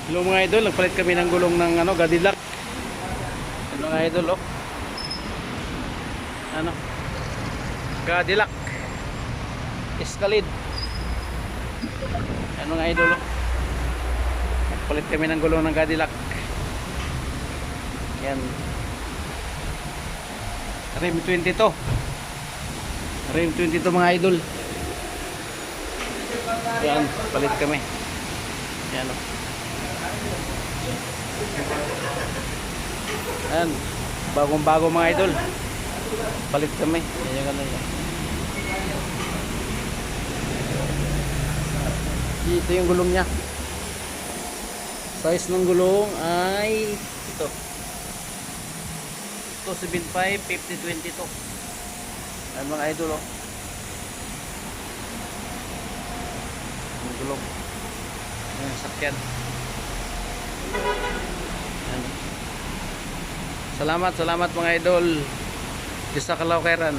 Hello mga idol, nagpalit kami ng gulong ng Cadillac. Ano mga idol, oh. Ano? Cadillac Escalade. Ano mga idol, oh. Nagpalit kami ng gulong ng Cadillac. Yan. Rim 22. Rim 22 mga idol. Yan, palit kami. Yan, oh. Ayan, bagong bago mga idol, palit kami. Ayan, ito yung gulong nya. Size ng gulong ay ito 275 5022. Ayan mga idol, oh. Yung gulong, ayan, sakyan. Ayan. Salamat mga idol. Isa Kalaukeran.